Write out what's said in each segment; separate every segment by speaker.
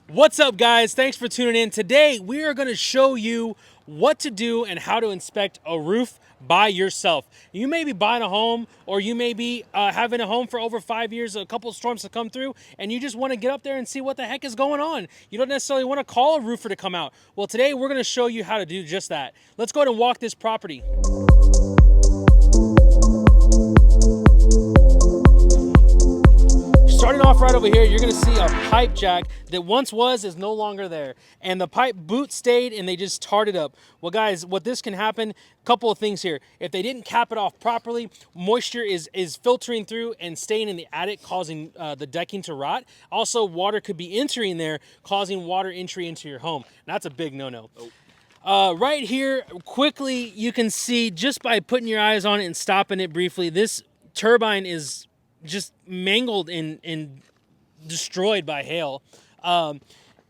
Speaker 1: What's up, guys? Thanks for tuning in. Today, we are going to show you what to do and how to inspect a roof by yourself. You may be buying a home, or you may be having a home for over 5 years, a couple of storms to come through, and you just want to get up there and see what the heck is going on. You don't necessarily want to call a roofer to come out. Well, today, we're going to show you how to do just that. Let's go ahead and walk this property. Starting off right over here, you're gonna see a pipe jack that once is no longer there. And the pipe boot stayed and they just tarred it up. Well guys, what this can happen, a couple of things here. If they didn't cap it off properly, moisture is filtering through and staying in the attic, causing the decking to rot. Also, water could be entering there, causing water entry into your home. And that's a big no-no. Right here, quickly, you can see just by putting your eyes on it and stopping it briefly, this turbine is just mangled and destroyed by hail.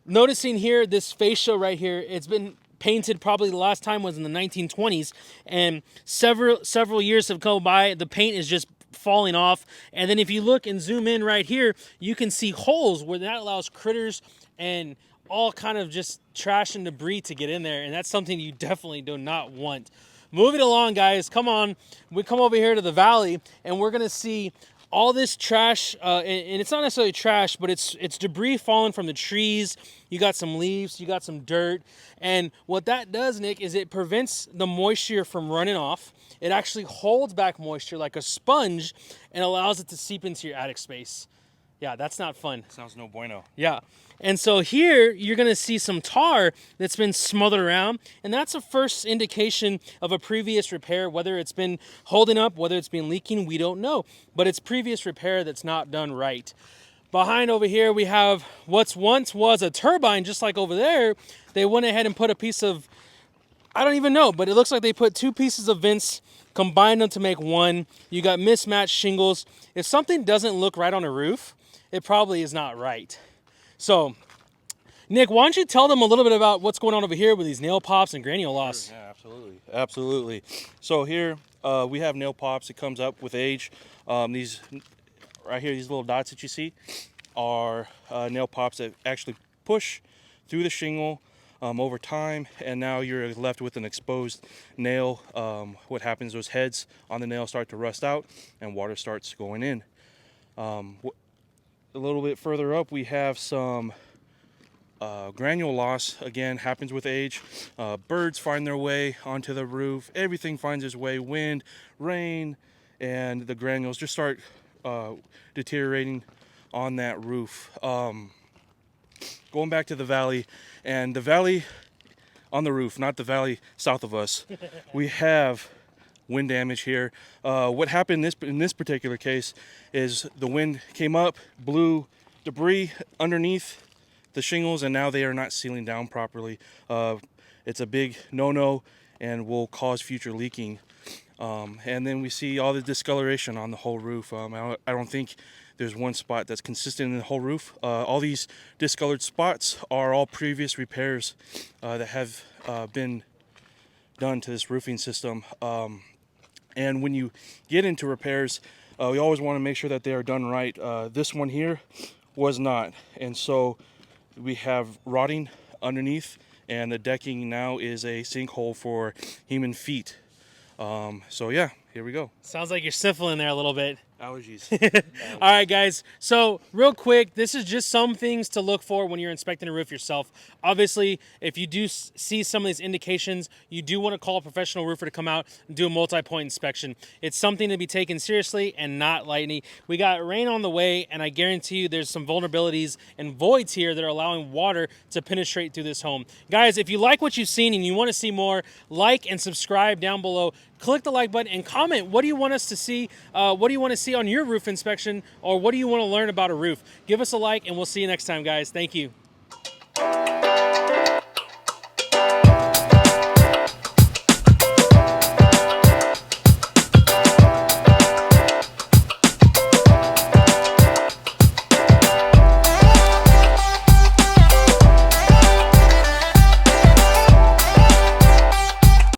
Speaker 1: Noticing here this fascia right here, it's been painted, probably the last time was in the 1920s, and several years have come by. The paint is just falling off. And then if you look and zoom in right here, you can see holes where that allows critters and all kind of just trash and debris to get in there, and that's something you definitely do not want. Moving along, guys, come on. We come over here to the valley, and we're gonna see all this trash, and it's not necessarily trash, but it's debris falling from the trees. You got some leaves, you got some dirt, and what that does, Nick, is it prevents the moisture from running off. It actually holds back moisture like a sponge and allows it to seep into your attic space. Yeah, that's not fun.
Speaker 2: Sounds no bueno.
Speaker 1: Yeah. And so here you're going to see some tar that's been smothered around, and that's a first indication of a previous repair. Whether it's been holding up, whether it's been leaking, we don't know, but it's previous repair that's not done right. Behind over here we have what's once was a turbine, just like over there. They went ahead and put a piece of, I don't even know, but it looks like they put two pieces of vents, combined them to make one. You got mismatched shingles. If something doesn't look right on a roof, it probably is not right. So, Nick, why don't you tell them a little bit about what's going on over here with these nail pops and granule loss?
Speaker 2: Sure, yeah, absolutely. So here we have nail pops. It comes up with age. These right here, these little dots that you see are nail pops that actually push through the shingle over time, and now you're left with an exposed nail. What happens, those heads on the nail start to rust out and water starts going in. A little bit further up, we have some granule loss. Again, happens with age. Birds find their way onto the roof. Everything finds its way. Wind, rain, and the granules just start deteriorating on that roof. Going back to the valley, and the valley on the roof, not the valley south of us, we have wind damage here. What happened in this particular case is the wind came up, blew debris underneath the shingles, and now they are not sealing down properly. It's a big no-no and will cause future leaking. And then we see all the discoloration on the whole roof. I don't think there's one spot that's consistent in the whole roof. All these discolored spots are all previous repairs that have been done to this roofing system. And when you get into repairs, we always want to make sure that they are done right. This one here was not, and so we have rotting underneath, and the decking now is a sinkhole for human feet. So yeah, here we go.
Speaker 1: Sounds like you're sniffling there a little bit.
Speaker 2: Allergies.
Speaker 1: All right, guys. So real quick, this is just some things to look for when you're inspecting a roof yourself. Obviously, if you do see some of these indications, you do want to call a professional roofer to come out and do a multi-point inspection. It's something to be taken seriously and not lightly. We got rain on the way, and I guarantee you there's some vulnerabilities and voids here that are allowing water to penetrate through this home. Guys, if you like what you've seen and you want to see more, like and subscribe down below. Click the like button and comment. What do you want us to see? What do you want to see on your roof inspection, or what do you want to learn about a roof? Give us a like, and we'll see you next time, guys. Thank you.